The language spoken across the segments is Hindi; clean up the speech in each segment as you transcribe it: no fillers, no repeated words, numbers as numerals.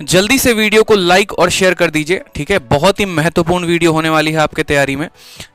जल्दी से वीडियो को लाइक और शेयर कर दीजिए, ठीक है। बहुत ही महत्वपूर्ण वीडियो होने वाली है आपके तैयारी में।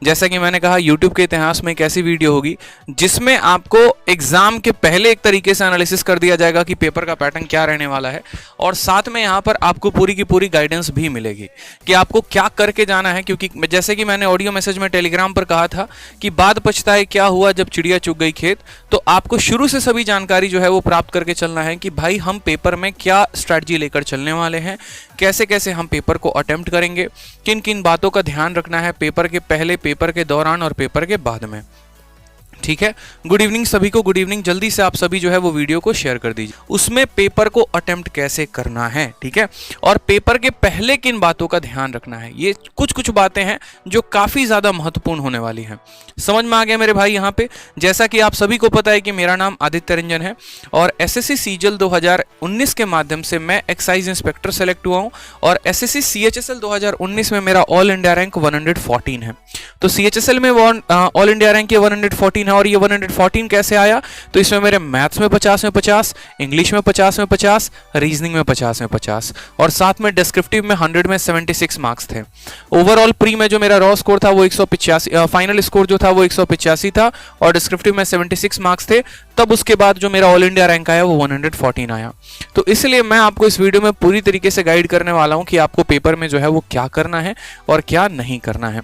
जैसा कि मैंने कहा, यूट्यूब के इतिहास में एक ऐसी वीडियो होगी जिसमें आपको एग्जाम के पहले एक तरीके से एनालिसिस कर दिया जाएगा कि पेपर का पैटर्न क्या रहने वाला है, और साथ में यहाँ पर आपको पूरी की पूरी गाइडेंस भी मिलेगी कि आपको क्या करके जाना है। क्योंकि जैसे कि मैंने ऑडियो मैसेज में टेलीग्राम पर कहा था कि बाद पछताए क्या हुआ जब चिड़िया चुग गई खेत, तो आपको शुरू से सभी जानकारी जो है वो प्राप्त करके चलना है कि भाई हम पेपर में क्या स्ट्रैटेजी लेकर चलने वाले हैं, कैसे कैसे हम पेपर को अटेम्प्ट करेंगे, किन किन बातों का ध्यान रखना है पेपर के पहले, पेपर के दौरान और पेपर के बाद में, ठीक है। गुड इवनिंग सभी को, गुड इवनिंग। जल्दी से आप सभी जो है वो वीडियो को शेयर कर दीजिए। उसमें पेपर को अटेम्प्ट कैसे करना है, ठीक है, और पेपर के पहले किन बातों का ध्यान रखना है, ये कुछ कुछ बातें हैं जो काफी ज्यादा महत्वपूर्ण होने वाली हैं। समझ में आ गया मेरे भाई। यहाँ पे जैसा कि आप सभी को पता है कि मेरा नाम आदित्य रंजन है और एसएससी सीजीएल 2019 के माध्यम से मैं एक्साइज इंस्पेक्टर सेलेक्ट हुआ हूँ, और एसएससी सीएचएसएल 2019 में मेरा ऑल इंडिया रैंक 114 है। तो सीएचएसएल में ऑल इंडिया रैंक 114 है, और ये 114 कैसे आया, तो इसमें मेरे मैथ्स में 50 में 50, इंग्लिश में 50 में 50, रीजनिंग में 50 में 50, और साथ में डिस्क्रिप्टिव में 100 में 76 मार्क्स थे। ओवरऑल प्री में जो मेरा रॉ स्कोर था वो 185, फाइनल स्कोर जो था वो 185 था, और डिस्क्रिप्टिव में 76 मार्क्स थे। तब उसके बाद जो मेरा ऑल इंडिया रैंक आया वो 114 आया। तो इसलिए मैं आपको इस वीडियो में पूरी तरीके से गाइड करने वाला हूं कि आपको पेपर में जो है वो क्या करना है और क्या नहीं करना है।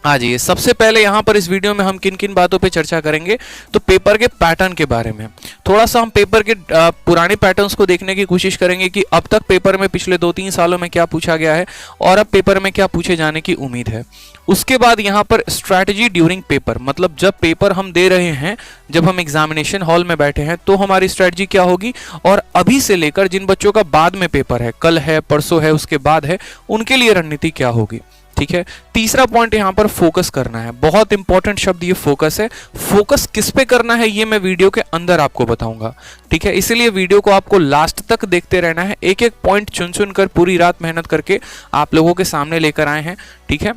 आ जाइए, सबसे पहले यहाँ पर इस वीडियो में हम किन किन बातों पे चर्चा करेंगे, तो पेपर के पैटर्न के बारे में थोड़ा सा हम पेपर के पुराने पैटर्न्स को देखने की कोशिश करेंगे कि अब तक पेपर में पिछले 2-3 सालों में क्या पूछा गया है और अब पेपर में क्या पूछे जाने की उम्मीद है। उसके बाद यहाँ पर स्ट्रैटेजी ड्यूरिंग पेपर, मतलब जब पेपर हम दे रहे हैं, जब हम एग्जामिनेशन हॉल में बैठे हैं तो हमारी स्ट्रैटेजी क्या होगी, और अभी से लेकर जिन बच्चों का बाद में पेपर है, कल है, परसों है, उसके बाद है, उनके लिए रणनीति क्या होगी, ठीक है। तीसरा पॉइंट यहां पर फोकस करना है। बहुत इंपॉर्टेंट शब्द ये फोकस है। फोकस किस पे करना है ये मैं वीडियो के अंदर आपको बताऊंगा, ठीक है। इसीलिए वीडियो को आपको लास्ट तक देखते रहना है। एक एक पॉइंट चुन चुन कर पूरी रात मेहनत करके आप लोगों के सामने लेकर आए हैं, ठीक है।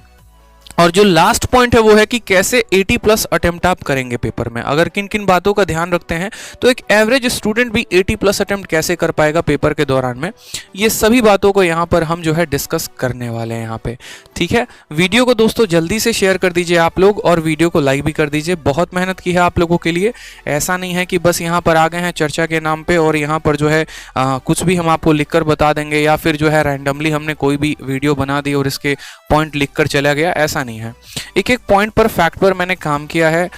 और जो लास्ट पॉइंट है वो है कि कैसे 80+ अटेम्प्ट आप करेंगे पेपर में। अगर किन किन बातों का ध्यान रखते हैं तो एक एवरेज स्टूडेंट भी 80+ अटेम्प्ट कैसे कर पाएगा पेपर के दौरान में, ये सभी बातों को यहाँ पर हम जो है डिस्कस करने वाले हैं यहाँ पे, ठीक है। वीडियो को दोस्तों जल्दी से शेयर कर दीजिए आप लोग, और वीडियो को लाइक भी कर दीजिए। बहुत मेहनत की है आप लोगों के लिए, ऐसा नहीं है कि बस यहाँ पर आ गए हैं चर्चा के नाम पे और यहाँ पर जो है कुछ भी हम आपको लिख कर बता देंगे, या फिर जो है रैंडमली हमने कोई भी वीडियो बना दी और इसके पॉइंट लिख कर चला गया, ऐसा नहीं है। एक एक पॉइंट पर, फैक्ट पर मैंने काम किया है।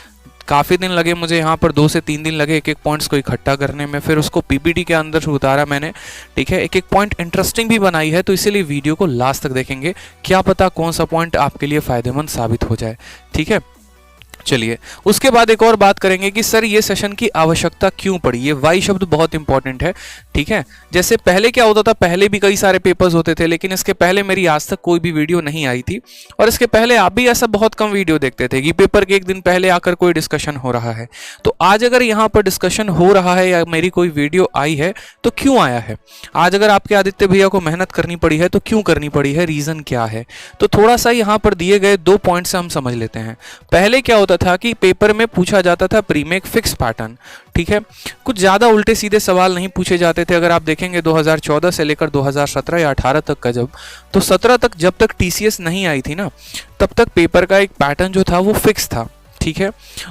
काफ़ी दिन लगे मुझे, यहाँ पर 2 से 3 दिन लगे एक एक पॉइंट्स को इकट्ठा करने में, फिर उसको पीपीटी के अंदर उतारा मैंने, ठीक है। एक एक पॉइंट इंटरेस्टिंग भी बनाई है, तो इसीलिए वीडियो को लास्ट तक देखेंगे, क्या पता कौन सा पॉइंट आपके लिए फ़ायदेमंद साबित हो जाए, ठीक है। चलिए, उसके बाद एक और बात करेंगे कि सर ये सेशन की आवश्यकता क्यों पड़ी। ये वाई शब्द बहुत इंपॉर्टेंट है, ठीक है। जैसे पहले क्या होता था, पहले भी कई सारे पेपर्स होते थे, लेकिन इसके पहले मेरी आज तक कोई भी वीडियो नहीं आई थी, और इसके पहले आप भी ऐसा बहुत कम वीडियो देखते थे कि पेपर के एक दिन पहले आकर कोई डिस्कशन हो रहा है। तो आज अगर यहाँ पर डिस्कशन हो रहा है या मेरी कोई वीडियो आई है तो क्यों आया है। आज अगर आपके आदित्य भैया को मेहनत करनी पड़ी है तो क्यों करनी पड़ी है, रीजन क्या है। तो थोड़ा सा यहाँ पर दिए गए 2 पॉइंट से हम समझ लेते हैं। पहले क्या होता था कि पेपर में पूछा जाता था प्री में एक फिक्स पैटर्न, ठीक है। कुछ ज्यादा उल्टे सीधे सवाल नहीं पूछे जाते थे। अगर आप देखेंगे 2014 से लेकर 2017 या 18 तक का, तो 17 तक जब तक टीसीएस नहीं आई थी ना, तब तक पेपर का एक पैटर्न जो था वो फिक्स था, ठीक है।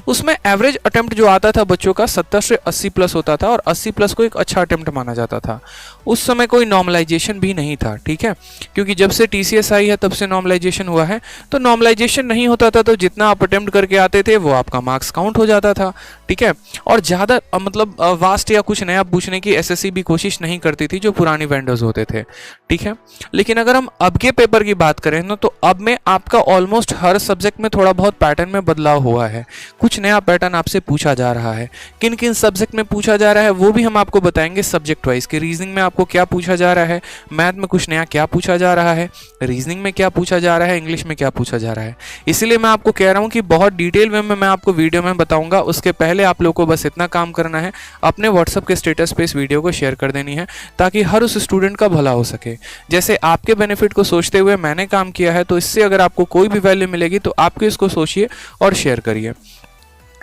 उसमें एवरेज अटेम्प्ट जो आता था बच्चों का 70 से 80+ होता था, और 80+ को एक अच्छा अटेम्प्ट माना जाता था। उस समय कोई नॉर्मलाइजेशन भी नहीं था, ठीक है, क्योंकि जब से टीसीएस आई है तब से नॉर्मलाइजेशन हुआ है। तो नॉर्मलाइजेशन नहीं होता था तो जितना आप अटेम्प्ट करके आते थे वो आपका मार्क्स काउंट हो जाता था, ठीक है। और ज़्यादा मतलब वास्ट या कुछ नया पूछने की एसएससी भी कोशिश नहीं करती थी, जो पुरानी वेंडर्स होते थे, ठीक है। लेकिन अगर हम अब के पेपर की बात करें ना, तो अब में आपका ऑलमोस्ट हर सब्जेक्ट में थोड़ा बहुत पैटर्न में बदलाव हुआ है। कुछ नया पैटर्न आपसे पूछा जा रहा है। किन किन सब्जेक्ट में पूछा जा रहा है वो भी हम आपको बताएंगे सब्जेक्ट वाइज, कि रीजनिंग में आपको क्या पूछा जा रहा है, मैथ में कुछ नया क्या पूछा जा रहा है, रीजनिंग में क्या पूछा जा रहा है, इंग्लिश में क्या पूछा जा रहा है। इसलिए मैं आपको कह रहा हूं कि बहुत डिटेल में मैं आपको वीडियो में बताऊंगा। उसके पहले आप लोग को बस इतना काम करना है, अपने व्हाट्सएप के स्टेटस पे इस वीडियो को शेयर कर देनी है, ताकि हर उस स्टूडेंट का भला हो सके। जैसे आपके बेनिफिट को सोचते हुए मैंने काम किया है, तो इससे अगर आपको कोई भी वैल्यू मिलेगी तो आपके इसको सोचिए और शेयर करिए।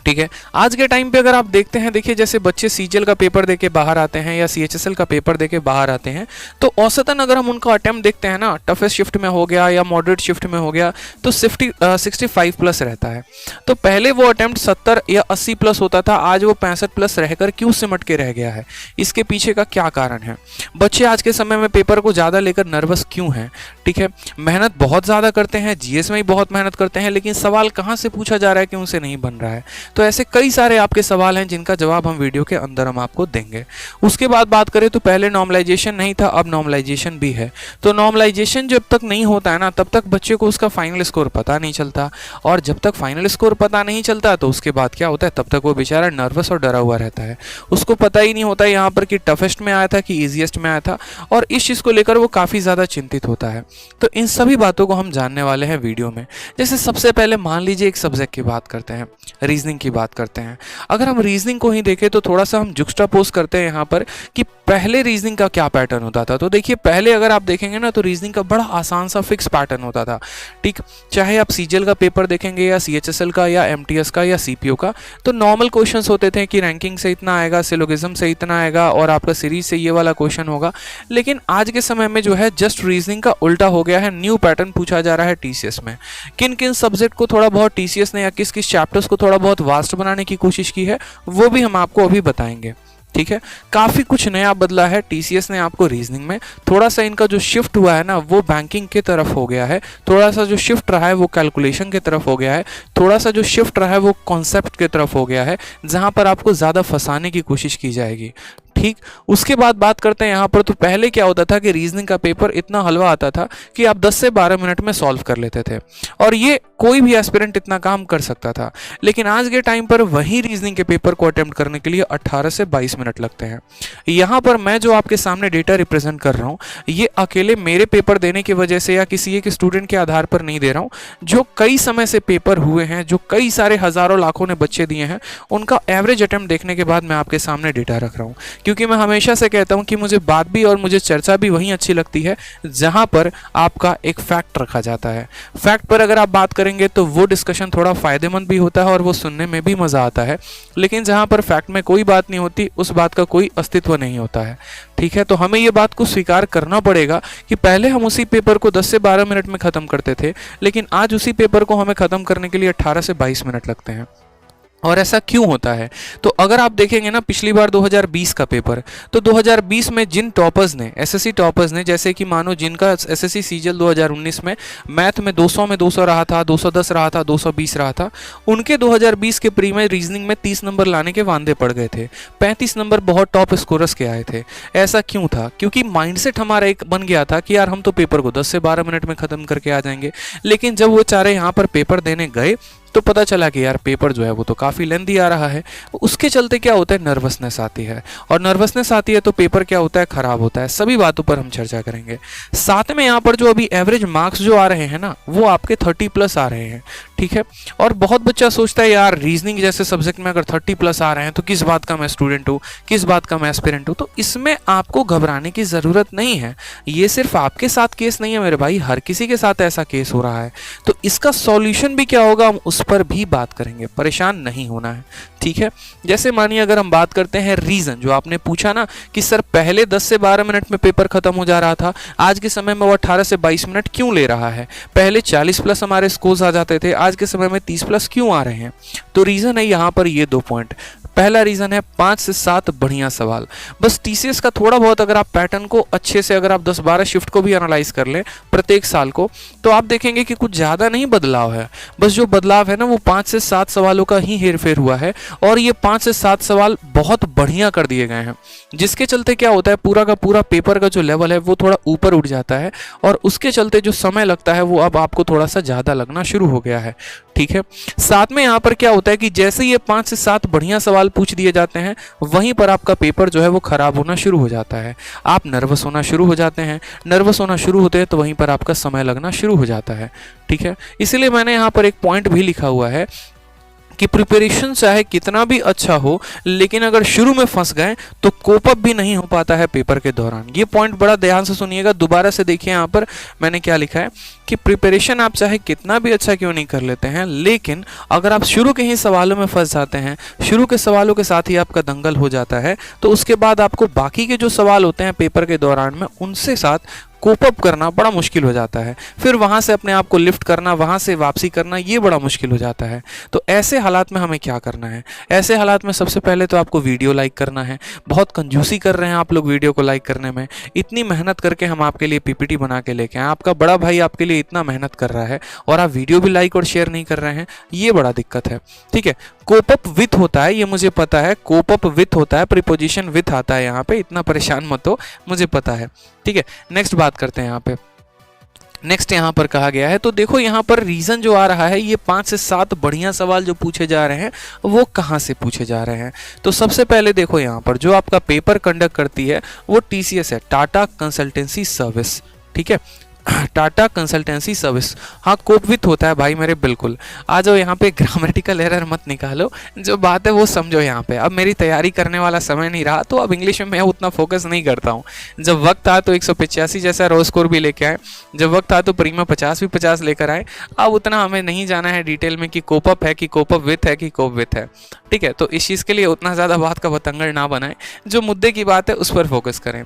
ठीक है। आज के टाइम पे अगर आप देखते हैं, देखिए जैसे बच्चे सीजीएल का पेपर देके बाहर आते हैं या सीएचएसएल का पेपर देके बाहर आते हैं, तो औसतन अगर हम उनका अटेम्प्ट देखते हैं ना, टफेस्ट शिफ्ट में हो गया या मॉडरेट शिफ्ट में हो गया, तो 65 प्लस रहता है। तो पहले वो अटेम्प्ट 70 या 80 प्लस होता था, आज वो 65 प्लस रहकर क्यों सिमट के रह गया है? इसके पीछे का क्या कारण है? बच्चे आज के समय में पेपर को ज़्यादा लेकर नर्वस क्यों हैं? ठीक है, मेहनत बहुत ज़्यादा करते हैं, जीएस में ही बहुत मेहनत करते हैं, लेकिन सवाल कहाँ से पूछा जा रहा है कि उनसे नहीं बन रहा है? तो ऐसे कई सारे आपके सवाल हैं जिनका जवाब हम वीडियो के अंदर हम आपको देंगे। उसके बाद बात करें तो पहले नॉर्मलाइजेशन नहीं था, अब नॉर्मलाइजेशन भी है। तो नॉर्मलाइजेशन जब तक नहीं होता है ना, तब तक बच्चे को उसका फाइनल स्कोर पता नहीं चलता, और जब तक फाइनल स्कोर पता नहीं चलता तो उसके बाद क्या होता है, तब तक वो बेचारा नर्वस और डरा हुआ रहता है। उसको पता ही नहीं होता यहाँ पर कि टफेस्ट में आया था कि ईजीएस्ट में आया था, और इस चीज़ को लेकर वो काफ़ी ज़्यादा चिंतित होता है। तो इन सभी बातों को हम जानने वाले हैं वीडियो में। जैसे सबसे पहले मान लीजिए एक सब्जेक्ट की बात करते हैं, रीजनिंग की बात करते हैं। अगर हम रीजनिंग को ही देखें तो थोड़ा सा हम जुक्स्टापोज करते हैं यहाँ पर कि पहले रीजनिंग का क्या पैटर्न होता था। तो देखिए पहले अगर आप देखेंगे ना, तो रीजनिंग का बड़ा आसान सा फिक्स पैटर्न होता था। ठीक, चाहे आप सीजीएल का पेपर देखेंगे या सीएचएसएल का या एमटीएस का या सीपीओ का, तो नॉर्मल क्वेश्चंस होते थे कि रैंकिंग से इतना आएगा, सिलोगिज्म से इतना आएगा, और आपका सीरीज से ये वाला क्वेश्चन होगा। लेकिन आज के समय में जो है जस्ट रीजनिंग का उल्टा हो गया है, न्यू पैटर्न पूछा जा रहा है टीसीएस में। किन किन सब्जेक्ट को थोड़ा बहुत टीसीएस ने या किस किस चैप्टर्स को थोड़ा बहुत वास्ट बनाने की कोशिश की है, वो भी हम आपको अभी बताएंगे। ठीक है, काफ़ी कुछ नया बदला है टीसीएस ने आपको रीजनिंग में। थोड़ा सा इनका जो शिफ्ट हुआ है ना, वो बैंकिंग की तरफ हो गया है। थोड़ा सा जो शिफ्ट रहा है वो कैलकुलेशन की तरफ हो गया है। थोड़ा सा जो शिफ्ट रहा है वो कॉन्सेप्ट की तरफ हो गया है, जहाँ पर आपको ज़्यादा फंसाने की कोशिश की जाएगी। ठीक, उसके बाद बात करते हैं यहाँ पर। तो पहले क्या होता था कि रीजनिंग का पेपर इतना हलवा आता था कि आप 10 से 12 मिनट में सॉल्व कर लेते थे, और ये कोई भी एस्पिरेंट इतना काम कर सकता था। लेकिन आज के टाइम पर वही रीजनिंग के पेपर को अटेम्प्ट करने के लिए 18 से 22 मिनट लगते हैं। यहाँ पर मैं जो आपके सामने डेटा रिप्रेजेंट कर रहा हूँ, ये अकेले मेरे पेपर देने की वजह से या किसी एक स्टूडेंट के आधार पर नहीं दे रहा हूँ। जो कई समय से पेपर हुए हैं, जो कई सारे हजारों लाखों ने बच्चे दिए हैं, उनका एवरेज अटेम्प्ट देखने के बाद मैं आपके सामने डेटा रख रहा हूँ। क्योंकि मैं हमेशा से कहता हूं कि मुझे बात भी और मुझे चर्चा भी वहीं अच्छी लगती है जहां पर आपका एक फैक्ट रखा जाता है। फैक्ट पर अगर आप बात करेंगे तो वो डिस्कशन थोड़ा फायदेमंद भी होता है और वो सुनने में भी मजा आता है। लेकिन जहां पर फैक्ट में कोई बात नहीं होती, उस बात का कोई अस्तित्व नहीं होता है। ठीक है, तो हमें ये बात को स्वीकार करना पड़ेगा कि पहले हम उसी पेपर को 10 से 12 मिनट में खत्म करते थे, लेकिन आज उसी पेपर को हमें खत्म करने के लिए 18 से 22 मिनट लगते हैं। और ऐसा क्यों होता है? तो अगर आप देखेंगे ना पिछली बार 2020 का पेपर, तो 2020 में जिन टॉपर्स ने, एसएससी टॉपर्स ने, जैसे कि मानो जिनका एसएससी सीजीएल 2019 में मैथ में 200 में 200 रहा था, 210 रहा था, 220 रहा था, उनके 2020 के प्री में रीजनिंग में 30 नंबर लाने के वांदे पड़ गए थे। 35 नंबर बहुत टॉप स्कोरर्स के आए थे। ऐसा क्यों था? क्योंकि माइंडसेट हमारा एक बन गया था कि यार हम तो पेपर को 10 से 12 मिनट में खत्म करके आ जाएंगे। लेकिन जब वो चारे यहाँ पर पेपर देने गए तो पता चला कि यार पेपर जो है वो तो काफ़ी लेंथी आ रहा है। उसके चलते क्या होता है, नर्वसनेस आती है, और नर्वसनेस आती है तो पेपर क्या होता है, ख़राब होता है। सभी बातों पर हम चर्चा करेंगे। साथ में यहाँ पर जो अभी एवरेज मार्क्स जो आ रहे हैं ना, वो आपके 30 प्लस आ रहे हैं। ठीक है, और बहुत बच्चा सोचता है यार रीजनिंग जैसे सब्जेक्ट में अगर 30 प्लस आ रहे हैं तो किस बात का मैं स्टूडेंट हूँ, किस बात का मैं एस्पिरेंट हूँ। तो इसमें आपको घबराने की ज़रूरत नहीं है। ये सिर्फ आपके साथ केस नहीं है मेरे भाई, हर किसी के साथ ऐसा केस हो रहा है। तो इसका सॉल्यूशन भी क्या होगा, हम उस पर भी बात करेंगे। परेशान नहीं होना है। ठीक है, जैसे मानिए अगर हम बात करते हैं रीजन, जो आपने पूछा ना कि सर पहले 10 से 12 मिनट में पेपर खत्म हो जा रहा था, आज के समय में वो 18 से 22 मिनट क्यों ले रहा है? पहले 40 प्लस हमारे स्कोर्स आ जाते थे, आज के समय में 30 प्लस क्यों आ रहे हैं? तो रीजन है यहाँ पर ये 2 पॉइंट। पहला रीजन है 5 से 7 बढ़िया सवाल। बस टीसीएस का थोड़ा बहुत अगर आप पैटर्न को अच्छे से, अगर आप 10-12 शिफ्ट को भी एनालाइज कर लें प्रत्येक साल को, तो आप देखेंगे कि कुछ ज़्यादा नहीं बदलाव है। बस जो बदलाव है ना, वो 5 से 7 सवालों का ही हेरफेर हुआ है, और ये 5 से 7 सवाल बहुत बढ़िया कर दिए गए हैं, जिसके चलते क्या होता है, पूरा का पूरा पेपर का जो लेवल है वो थोड़ा ऊपर उठ जाता है, और उसके चलते जो समय लगता है वो अब आपको थोड़ा सा ज़्यादा लगना शुरू हो गया है। ठीक है, साथ में यहाँ पर क्या होता है कि जैसे ये 5 से 7 बढ़िया सवाल पूछ दिए जाते हैं, वहीं पर आपका पेपर जो है वो खराब होना शुरू हो जाता है। आप नर्वस होना शुरू हो जाते हैं, नर्वस होना शुरू होते हैं तो वहीं पर आपका समय लगना शुरू हो जाता है। ठीक है, इसीलिए मैंने यहाँ पर एक पॉइंट भी लिखा हुआ है कि प्रिपरेशन चाहे कितना भी अच्छा हो, लेकिन अगर शुरू में फंस गए तो कोप अप भी नहीं हो पाता है पेपर के दौरान। ये पॉइंट बड़ा ध्यान से सुनिएगा, दोबारा से देखिए यहाँ पर मैंने क्या लिखा है कि प्रिपरेशन आप चाहे कितना भी अच्छा क्यों नहीं कर लेते हैं, लेकिन अगर आप शुरू के ही सवालों में फंस जाते हैं, शुरू के सवालों के साथ ही आपका दंगल हो जाता है, तो उसके बाद आपको बाकी के जो सवाल होते हैं पेपर के दौरान में उनसे साथ कोप अप करना बड़ा मुश्किल हो जाता है। फिर वहाँ से अपने आप को लिफ्ट करना, वहाँ से वापसी करना, ये बड़ा मुश्किल हो जाता है। तो ऐसे हालात में हमें क्या करना है? ऐसे हालात में सबसे पहले तो आपको वीडियो लाइक करना है। बहुत कंजूसी कर रहे हैं आप लोग वीडियो को लाइक करने में। इतनी मेहनत करके हम आपके लिए पीपीटी बना के लेके आए, आपका बड़ा भाई आपके लिए इतना मेहनत कर रहा है और आप वीडियो भी लाइक और शेयर नहीं कर रहे हैं, ये बड़ा दिक्कत है। ठीक है, कोप अप विथ होता है, ये मुझे पता है, कोप अप विथ होता है, प्रीपोजिशन विथ आता है यहाँ पे, इतना परेशान मत हो, मुझे पता है। ठीक है, नेक्स्ट बात करते हैं यहाँ पे। नेक्स्ट यहाँ पर कहा गया है, तो देखो यहाँ पर रीजन जो आ रहा है, ये 5 से 7 बढ़िया सवाल जो पूछे जा रहे हैं वो कहाँ से पूछे जा रहे हैं। तो सबसे पहले देखो यहाँ पर जो आपका पेपर कंडक्ट करती है वो TCS है, टाटा कंसल्टेंसी सर्विस। ठीक है, टाटा कंसल्टेंसी सर्विस। हाँ, कोप विथ होता है भाई मेरे, बिल्कुल। आ जाओ यहाँ पे, ग्रामेटिकल एरर मत निकालो, जो बात है वो समझो यहाँ पे। अब मेरी तैयारी करने वाला समय नहीं रहा, तो अब इंग्लिश में मैं उतना फोकस नहीं करता हूँ। जब वक्त था तो 185 जैसा रो स्कोर भी लेके आए, जब वक्त था तो प्रीमा 50 भी 50 लेकर आए। अब उतना हमें नहीं जाना है डिटेल में कि कोप अप है कि कोप अप विथ है कि कोप विथ है। ठीक है, तो इस चीज़ के लिए उतना ज़्यादा बात का बतंगड़ ना बनाएं, जो मुद्दे की बात है उस पर फोकस करें।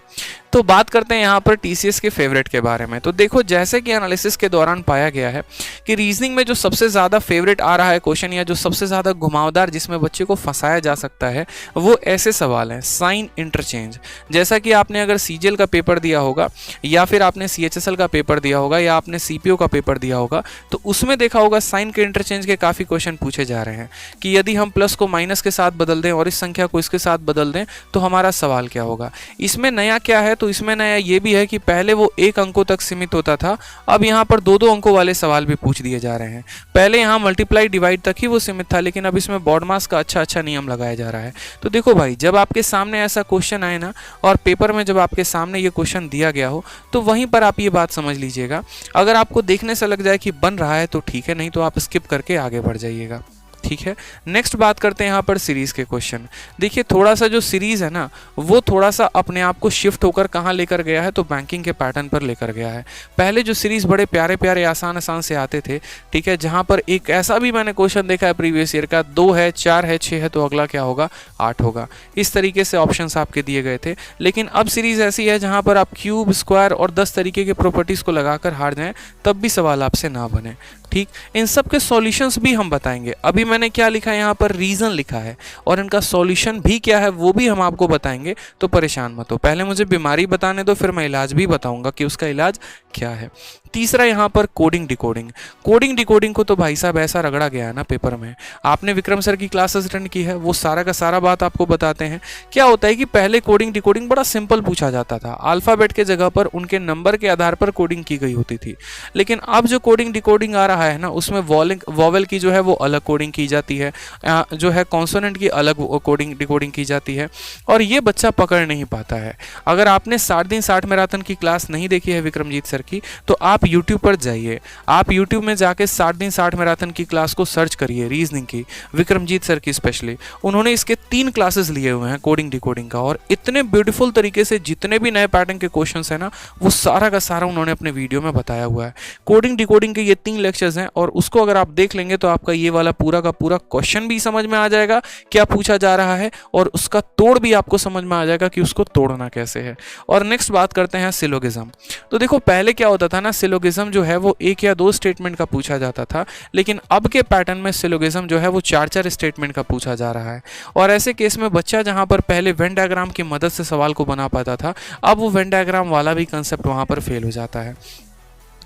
तो बात करते हैं यहाँ पर TCS के फेवरेट के बारे में। तो देखो, जैसे कि एनालिसिस के दौरान पाया गया है कि रीजनिंग में जो सबसे ज़्यादा फेवरेट आ रहा है क्वेश्चन, या जो सबसे ज़्यादा घुमावदार जिसमें बच्चे को फंसाया जा सकता है, वो ऐसे सवाल हैं, साइन इंटरचेंज। जैसा कि आपने अगर CGL का पेपर दिया होगा, या फिर आपने CHSL का पेपर दिया होगा, या आपने CPO का पेपर दिया होगा, तो उसमें देखा होगा साइन के इंटरचेंज के काफ़ी क्वेश्चन पूछे जा रहे हैं कि यदि हम प्लस को माइनस के साथ बदल दें और इस संख्या को इसके साथ बदल दें तो हमारा सवाल क्या होगा। इसमें नया क्या है? तो इसमें नया ये भी है कि पहले वो 1 अंकों तक सीमित होता था, अब यहाँ पर 2-2 अंकों वाले सवाल भी पूछ दिए जा रहे हैं। पहले यहाँ मल्टीप्लाई डिवाइड तक ही वो सीमित था, लेकिन अब इसमें बॉड मास का अच्छा नियम लगाया जा रहा है। तो देखो भाई, जब आपके सामने ऐसा क्वेश्चन आए ना, और पेपर में जब आपके सामने ये क्वेश्चन दिया गया हो, तो वहीं पर आप ये बात समझ लीजिएगा। अगर आपको देखने से लग जाए कि बन रहा है तो ठीक है, नहीं तो आप स्किप करके आगे बढ़ जाइएगा। ठीक है, नेक्स्ट बात करते हैं यहाँ पर सीरीज के क्वेश्चन। देखिए, थोड़ा सा जो सीरीज है ना, वो थोड़ा सा अपने आप को शिफ्ट होकर कहाँ लेकर गया है, तो बैंकिंग के पैटर्न पर लेकर गया है। पहले जो सीरीज बड़े प्यारे प्यारे आसान से आते थे, ठीक है, जहाँ पर एक ऐसा भी मैंने क्वेश्चन देखा है प्रीवियस ईयर का, 2 है, 4 है, 6 है, तो अगला क्या होगा, 8 होगा। इस तरीके से ऑप्शंस आपके दिए गए थे। लेकिन अब सीरीज ऐसी है जहाँ पर आप क्यूब, स्क्वायर और 10 तरीके के प्रॉपर्टीज को लगाकर हार जाएं, तब भी सवाल आपसे ना बने। ठीक, इन सब के सॉल्यूशंस भी हम बताएंगे। अभी मैंने क्या लिखा है यहाँ पर, रीजन लिखा है, और इनका सॉल्यूशन भी क्या है वो भी हम आपको बताएंगे, तो परेशान मत हो। पहले मुझे बीमारी बताने दो, फिर मैं इलाज भी बताऊंगा कि उसका इलाज क्या है। तीसरा यहाँ पर कोडिंग डिकोडिंग। कोडिंग डिकोडिंग को तो भाई साहब ऐसा रगड़ा गया है ना पेपर में। आपने विक्रम सर की क्लासेस अटेंड की है, वो सारा का सारा बात आपको बताते हैं। क्या होता है कि पहले कोडिंग डिकोडिंग बड़ा सिंपल पूछा जाता था, अल्फाबेट के जगह पर उनके नंबर के आधार पर कोडिंग की गई होती थी। लेकिन अब जो कोडिंग डिकोडिंग आ रहा है ना, उसमें वॉवेल की जो है वो अलग कोडिंग की जाती है, जो है कॉन्सोनेंट की अलग कोडिंग डिकोडिंग की जाती है, और ये बच्चा पकड़ नहीं पाता है। अगर आपने 60 दिन 60 मैराथन की क्लास नहीं देखी है विक्रमजीत सर की, तो आप YouTube पर जाइए, आप YouTube में जाके 60 दिन 60 मैराथन की क्लास को सर्च करिए, रीजनिंग की, विक्रमजीत सर की स्पेशली। उन्होंने इसके 3 क्लासेस लिए हुए हैं कोडिंग डिकोडिंग का, और इतने ब्यूटीफुल तरीके से जितने भी नए पैटर्न के क्वेश्चंस हैं ना, वो सारा का सारा उन्होंने अपने वीडियो में बताया हुआ है। कोडिंग डिकोडिंग के ये 3 लेक्चर्स हैं, और उसको अगर आप देख लेंगे तो आपका ये वाला पूरा का पूरा क्वेश्चन भी समझ में आ जाएगा क्या पूछा जा रहा है, और उसका तोड़ भी आपको समझ में आ जाएगा कि उसको तोड़ना कैसे है। और नेक्स्ट बात करते हैं सिलोगिज्म। तो देखो, पहले क्या होता था ना, सिलोगिज्म जो है वो 1 या 2 स्टेटमेंट का पूछा जाता था, लेकिन अब के पैटर्न में सिलोगिज्म जो है वो 4-4 स्टेटमेंट का पूछा जा रहा है। और ऐसे केस में बच्चा जहां पर पहले वेन डायग्राम की मदद से सवाल को बना पाता था, अब वो वेन डायग्राम वाला भी कंसेप्ट वहां पर फेल हो जाता है।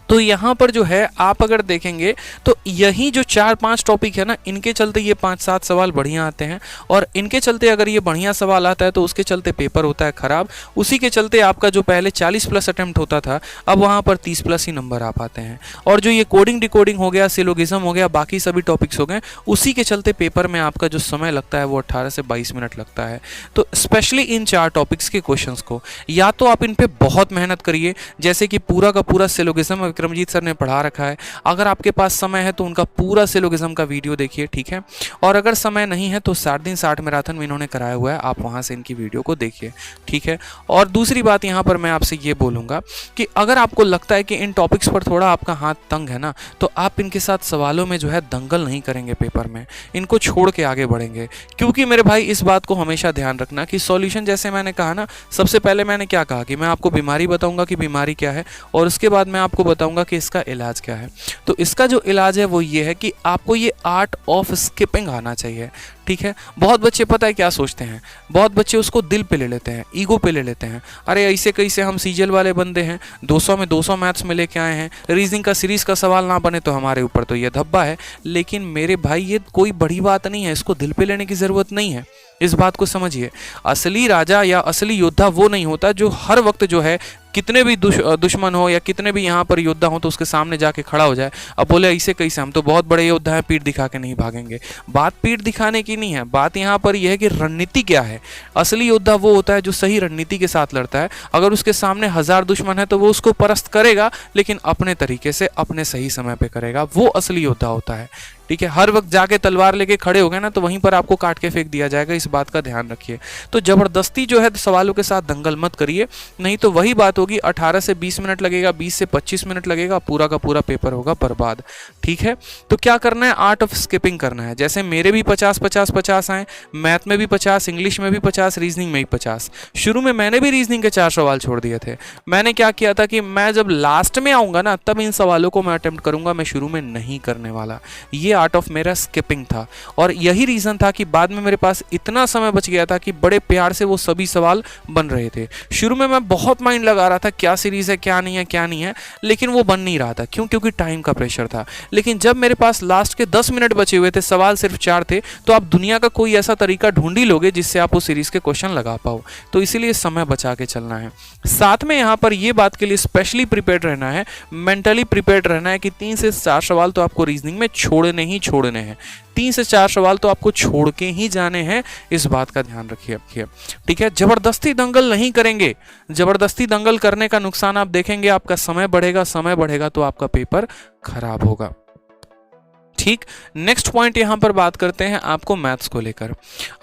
तो यहाँ पर जो है आप अगर देखेंगे तो यही जो 4-5 टॉपिक है ना, इनके चलते ये 5-7 सवाल बढ़िया आते हैं, और इनके चलते अगर ये बढ़िया सवाल आता है तो उसके चलते पेपर होता है ख़राब। उसी के चलते आपका जो पहले 40+ अटेम्प्ट होता था, अब वहाँ पर 30+ ही नंबर आ पाते हैं। और जो ये कोडिंग डिकोडिंग हो गया, सिलोगिज्म हो गया, बाकी सभी टॉपिक्स हो गए, उसी के चलते पेपर में आपका जो समय लगता है वो 18 से 22 मिनट लगता है। तो स्पेशली इन 4 टॉपिक्स के क्वेश्चन को या तो आप इन पर बहुत मेहनत करिए, जैसे कि पूरा का पूरा सिलोगिज्म विक्रमजीत सर ने पढ़ा रखा है। अगर आपके पास समय है तो उनका पूरा सिलोगिज्म का वीडियो देखिए, ठीक है। और अगर समय नहीं है तो 60 दिन 60 मैराथन में इन्होंने कराया हुआ है, आप वहाँ से इनकी वीडियो को देखिए, ठीक है। और दूसरी बात यहाँ पर मैं आपसे ये बोलूँगा कि अगर आपको लगता है कि इन टॉपिक्स पर थोड़ा आपका हाथ तंग है ना, तो आप इनके साथ सवालों में जो है दंगल नहीं करेंगे पेपर में, इनको छोड़ के आगे बढ़ेंगे। क्योंकि मेरे भाई इस बात को हमेशा ध्यान रखना कि सॉल्यूशन, जैसे मैंने कहा ना, सबसे पहले मैंने क्या कहा कि मैं आपको बीमारी बताऊंगा कि बीमारी क्या है, और उसके बाद मैं आपको बताऊंगा कि इसका इलाज क्या है। तो इसका जो इलाज है वो ये है कि आपको ये आर्ट ऑफ स्किपिंग आना चाहिए, ठीक है। बहुत बच्चे पता है क्या सोचते हैं, बहुत बच्चे उसको दिल पे ले लेते हैं, ईगो पे ले लेते हैं। अरे ऐसे कैसे, हम सीजल वाले बंदे हैं, 200 में 200 मैथ्स में लेके आए हैं, रीजनिंग का सीरीज का सवाल ना बने तो हमारे ऊपर तो ये धब्बा है। लेकिन मेरे भाई ये कोई बड़ी बात नहीं है, इसको दिल पे लेने की ज़रूरत नहीं है। इस बात को समझिए, असली राजा या असली योद्धा वो नहीं होता जो हर वक्त जो है कितने भी दुश्मन हो या कितने भी यहाँ पर योद्धा हो तो उसके सामने जाके खड़ा हो जाए, अब बोले ऐसे कैसे, हम तो बहुत बड़े योद्धा हैं, पीठ दिखा के नहीं भागेंगे। बात पीठ दिखाने की नहीं है, बात यहाँ पर यह है कि रणनीति क्या है। असली योद्धा वो होता है जो सही रणनीति के साथ लड़ता है। अगर उसके सामने 1000 दुश्मन है तो वो उसको परस्त करेगा, लेकिन अपने तरीके से अपने सही समय पे करेगा, वो असली योद्धा होता है, ठीक है। हर वक्त जाके तलवार लेके खड़े हो गए ना तो वहीं पर आपको काट के फेंक दिया जाएगा, इस बात का ध्यान रखिए। तो जबरदस्ती जो है सवालों के साथ दंगल मत करिए, नहीं तो वही बात होगी, 18 से 20 मिनट लगेगा, 20 से 25 मिनट लगेगा, पूरा का पूरा पेपर होगा बर्बाद, ठीक है। तो क्या करना है, आर्ट ऑफ स्किपिंग करना है। जैसे मेरे भी 50-50-50 आए, मैथ में भी 50, इंग्लिश में भी 50, रीजनिंग में भी 50। शुरू में मैंने भी रीजनिंग के 4 सवाल छोड़ दिए थे। मैंने क्या किया था कि मैं जब लास्ट में आऊंगा ना तब इन सवालों को मैं अटेम्प्ट करूंगा, मैं शुरू में नहीं करने वाला। ये आर्ट ऑफ मेरा स्किपिंग था, और यही रीजन था कि बाद में मेरे पास इतना समय बच गया था कि बड़े प्यार से वो सभी सवाल बन रहे थे। शुरू में मैं बहुत माइंड लगा रहा था क्या सीरीज है, क्या नहीं है, क्या नहीं है, लेकिन वो बन नहीं रहा था। क्यों? क्योंकि टाइम का प्रेशर था। लेकिन जब मेरे पास लास्ट के 10 मिनट बचे हुए थे, सवाल सिर्फ 4 थे, तो आप दुनिया का कोई ऐसा तरीका ढूंढ ही लोगे जिससे आप उस सीरीज के क्वेश्चन लगा पाओ। तो इसीलिए समय बचा के चलना है। साथ में यहाँ पर ये बात के लिए स्पेशली प्रिपेयर्ड रहना है, मेंटली प्रिपेयर्ड रहना है कि 3 से 4 सवाल तो आपको रीजनिंग में छोड़ने ही छोड़ने हैं। 3 से 4 सवाल तो आपको छोड़ के ही जाने हैं, इस बात का ध्यान रखिए, ठीक है। जबरदस्ती दंगल नहीं करेंगे, जबरदस्ती दंगल करने का नुकसान आप देखेंगे, आपका समय बढ़ेगा तो आपका पेपर खराब होगा, ठीक। नेक्स्ट पॉइंट यहां पर बात करते हैं आपको मैथ्स को लेकर।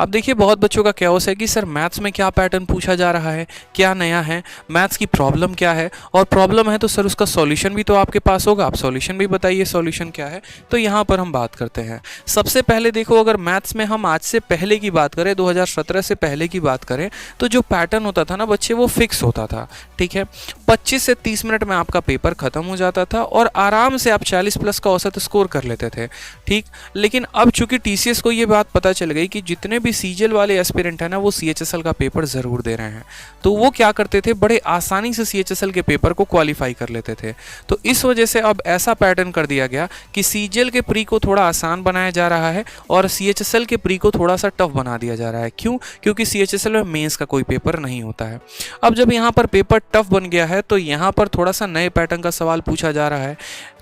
अब देखिए बहुत बच्चों का क्वेश्चन है कि सर मैथ्स में क्या पैटर्न पूछा जा रहा है, क्या नया है, मैथ्स की प्रॉब्लम क्या है, और प्रॉब्लम है तो सर उसका सॉल्यूशन भी तो आपके पास होगा, आप सॉल्यूशन भी बताइए, सॉल्यूशन क्या है। तो यहां पर हम बात करते हैं। सबसे पहले देखो, अगर मैथ्स में हम आज से पहले की बात करें, 2017 से पहले की बात करें, तो जो पैटर्न होता था ना बच्चे, वो फिक्स होता था, ठीक है। 25 से 30 मिनट में आपका पेपर खत्म हो जाता था और आराम से आप 40 प्लस का औसत स्कोर कर लेते थे, ठीक। लेकिन अब चूंकि टीसीएस को ये बात पता चल गई कि जितने भी सीजीएल वाले एस्पिरेंट है ना वो सीएचएसएल का पेपर जरूर दे रहे हैं, तो वो क्या करते थे, बड़े आसानी से सीएचएसएल के पेपर को क्वालिफाई कर लेते थे। तो इस वजह से अब ऐसा पैटर्न कर दिया गया कि सीजीएल के प्री को थोड़ा आसान बनाया जा रहा है और सीएचएसएल के प्री को थोड़ा सा टफ बना दिया जा रहा है। क्यों? क्योंकि सीएचएसएल में मेंस का कोई पेपर नहीं होता है। अब जब यहाँ पर पेपर टफ बन गया है तो यहाँ पर थोड़ा सा नए पैटर्न का सवाल पूछा जा रहा है,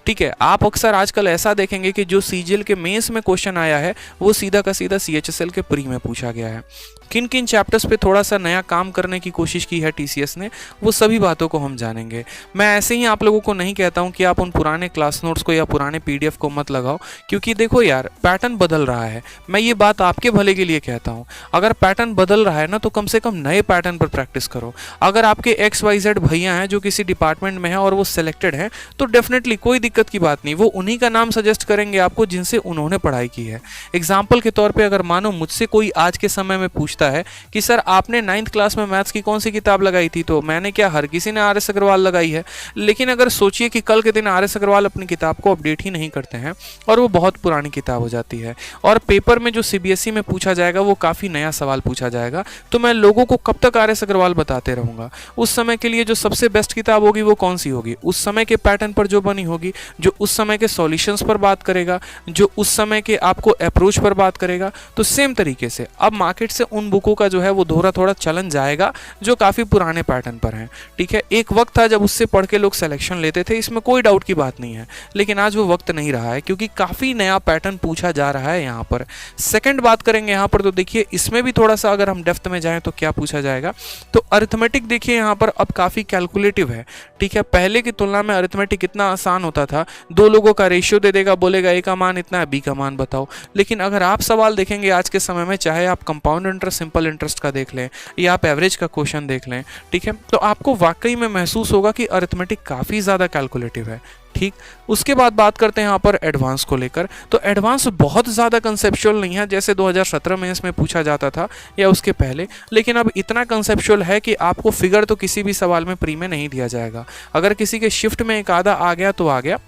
ठीक है। आप अक्सर आजकल ऐसा देखेंगे कि जो सीजीएल के मेंस में क्वेश्चन आया है वो सीधा का सीधा सीएचएसएल के प्री में पूछा गया है। किन किन चैप्टर्स पे थोड़ा सा नया काम करने की कोशिश की है टीसीएस ने, वो सभी बातों को हम जानेंगे। मैं ऐसे ही आप लोगों को नहीं कहता हूं कि आप उन पुराने क्लास नोट्स को या पुराने पीडीएफ को मत लगाओ, क्योंकि देखो यार पैटर्न बदल रहा है। मैं ये बात आपके भले के लिए कहता हूँ, अगर पैटर्न बदल रहा है ना तो कम से कम नए पैटर्न पर प्रैक्टिस करो। अगर आपके XYZ भैया हैं जो किसी डिपार्टमेंट में हैं और वो सिलेक्टेड हैं, तो डेफिनेटली कोई दिक्कत की बात नहीं, वो उन्हीं का नाम सजेस्ट करेंगे आपको जिनसे उन्होंने पढ़ाई की है। एग्जाम्पल के तौर पर अगर मानो मुझसे कोई आज के समय में पूछता है कि सर आपने 9th क्लास में मैथ्स की कौन सी किताब लगाई थी, तो मैंने क्या, हर किसी ने RS अग्रवाल लगाई है। लेकिन अगर सोचिए कि कल के दिन RS अग्रवाल अपनी किताब को अपडेट ही नहीं करते हैं और वो बहुत पुरानी किताब हो जाती है, और पेपर में जो CBSE में पूछा जाएगा वो काफ़ी नया सवाल पूछा जाएगा, तो मैं लोगों को कब तक RS अग्रवाल बताते रहूँगा। उस समय के लिए जो सबसे बेस्ट किताब होगी वो कौन सी होगी, उस समय के पैटर्न पर जो बनी होगी, जो उस समय के सॉल्यूशंस पर बात करेगा, जो उस समय के आपको अप्रोच पर बात करेगा। तो सेम तरीके से अब मार्केट से उन उन बुकों का जो है वो थोड़ा चलन जाएगा जो काफ़ी पुराने पैटर्न पर हैं, ठीक है। एक वक्त था जब उससे पढ़ के लोग सिलेक्शन लेते थे, इसमें कोई डाउट की बात नहीं है, लेकिन आज वो वक्त नहीं रहा है क्योंकि काफ़ी नया पैटर्न पूछा जा रहा है यहाँ पर। सेकंड बात करेंगे यहाँ पर, तो देखिए इसमें भी थोड़ा सा अगर हम डेप्थ में जाएं तो क्या पूछा जाएगा, तो अरिथमेटिक देखिए यहाँ पर अब काफ़ी कैलकुलेटिव है, ठीक है। पहले की तुलना में अरिथमेटिक कितना आसान होता था, दो लोगों का रेशियो दे देगा, बोलेगा ए का मान इतना है, बी का मान बताओ। लेकिन अगर आप सवाल देखेंगे आज के समय में, चाहे आप कंपाउंड इंटरेस्ट, सिंपल इंटरेस्ट का देख लें या आप एवरेज का क्वेश्चन देख लें, ठीक है, तो आपको वाकई में महसूस होगा कि अरिथमेटिक काफ़ी ज़्यादा कैलकुलेटिव है, ठीक। उसके बाद बात करते हैं यहाँ पर एडवांस को लेकर, तो एडवांस बहुत ज़्यादा कंसेप्चुअल नहीं है जैसे 2017 में इसमें पूछा जाता था या उसके पहले, लेकिन अब इतना कंसेप्चुअल है कि आपको फिगर तो किसी भी सवाल में प्री में नहीं दिया जाएगा। अगर किसी के शिफ्ट में एक आधा आ गया तो आ गया,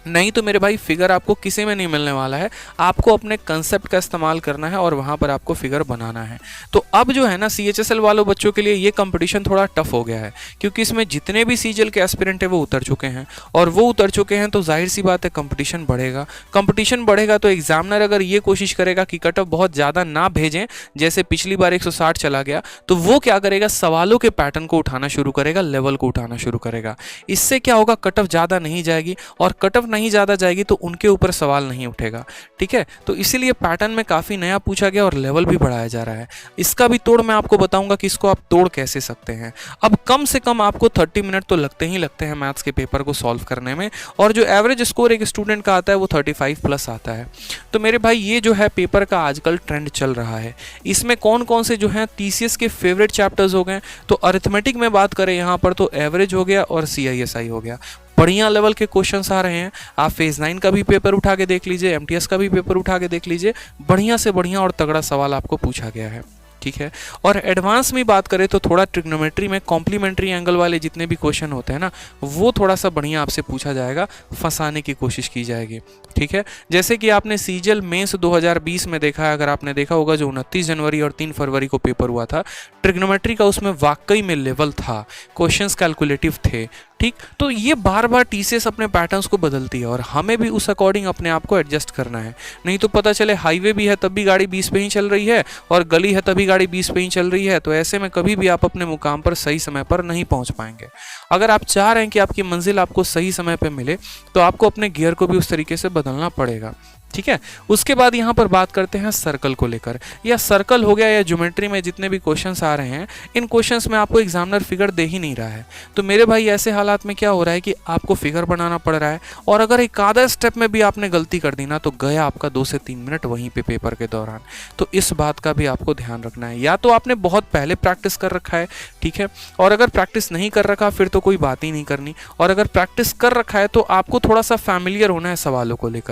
नहीं तो मेरे भाई फिगर आपको किसी में नहीं मिलने वाला है। आपको अपने कंसेप्ट का इस्तेमाल करना है और वहाँ पर आपको फिगर बनाना है। तो अब जो है ना CHSL वालों बच्चों के लिए ये कंपटीशन थोड़ा टफ हो गया है क्योंकि इसमें जितने भी CGL के एस्पिरेंट है वो उतर चुके हैं, और वो उतर चुके हैं तो जाहिर सी बात है कंपटीशन बढ़ेगा। कंपटीशन बढ़ेगा तो एग्जामिनर अगर ये कोशिश करेगा कि कट ऑफ बहुत ज़्यादा ना भेजें, जैसे पिछली बार 160 चला गया, तो वो क्या करेगा, सवालों के पैटर्न को उठाना शुरू करेगा, लेवल को उठाना शुरू करेगा। इससे क्या होगा, कट ऑफ ज़्यादा नहीं जाएगी, और कट ऑफ नहीं ज़्यादा जाएगी तो उनके ऊपर सवाल नहीं उठेगा, ठीक है। तो इसीलिए पैटर्न में काफ़ी नया पूछा गया और लेवल भी बढ़ाया जा रहा है। इसका भी तोड़ मैं आपको बताऊंगा कि इसको आप तोड़ कैसे सकते हैं। अब कम से कम आपको 30 मिनट तो लगते ही लगते हैं मैथ्स के पेपर को सॉल्व करने में, और जो एवरेज स्कोर एक स्टूडेंट का आता है वो 35 प्लस आता है। तो मेरे भाई ये जो है पेपर का आजकल ट्रेंड चल रहा है। इसमें कौन कौन से जो हैं TCS के फेवरेट चैप्टर्स हो गए, तो अरिथमेटिक में बात करें यहाँ पर तो एवरेज हो गया और CISI हो गया। बढ़िया लेवल के क्वेश्चंस आ रहे हैं। आप फेज 9 का भी पेपर उठा के देख लीजिए, MTS का भी पेपर उठा के देख लीजिए, बढ़िया से बढ़िया और तगड़ा सवाल आपको पूछा गया है, ठीक है। और एडवांस में बात करें तो थोड़ा ट्रिग्नोमेट्री में कॉम्प्लीमेंट्री एंगल वाले जितने भी क्वेश्चन होते हैं ना, वो थोड़ा सा बढ़िया आपसे पूछा जाएगा, फंसाने की कोशिश की जाएगी, ठीक है। जैसे कि आपने CGL मेंस 2020 में देखा है, अगर आपने देखा होगा जो 29 जनवरी और 3 फरवरी को पेपर हुआ था, ट्रिग्नोमेट्री का उसमें वाकई में लेवल था, क्वेश्चंस कैलकुलेटिव थे, ठीक। तो ये बार बार TCS अपने पैटर्न्स को बदलती है और हमें भी उस अकॉर्डिंग अपने आप को एडजस्ट करना है। नहीं तो पता चले हाईवे भी है तब भी गाड़ी 20 पे ही चल रही है, और गली है तभी गाड़ी 20 पे ही चल रही है, तो ऐसे में कभी भी आप अपने मुकाम पर सही समय पर नहीं पहुंच पाएंगे। अगर आप चाह रहे हैं कि आपकी मंजिल आपको सही समय पर मिले तो आपको अपने गियर को भी उस तरीके से बदलना पड़ेगा, ठीक है। उसके बाद यहाँ पर बात करते हैं सर्कल को लेकर, या सर्कल हो गया या ज्योमेट्री में जितने भी क्वेश्चंस आ रहे हैं, इन क्वेश्चंस में आपको एग्जामिनर फिगर दे ही नहीं रहा है। तो मेरे भाई ऐसे हालात में क्या हो रहा है कि आपको फिगर बनाना पड़ रहा है, और अगर एक आधा स्टेप में भी आपने गलती कर दी ना तो गया आपका 2 से 3 मिनट वहीं पे पेपर के दौरान। तो इस बात का भी आपको ध्यान रखना है, या तो आपने बहुत पहले प्रैक्टिस कर रखा है, ठीक है, और अगर प्रैक्टिस नहीं कर रखा फिर तो कोई बात ही नहीं करनी, और अगर प्रैक्टिस कर रखा है तो आपको थोड़ा सा फैमिलियर होना है सवालों को लेकर।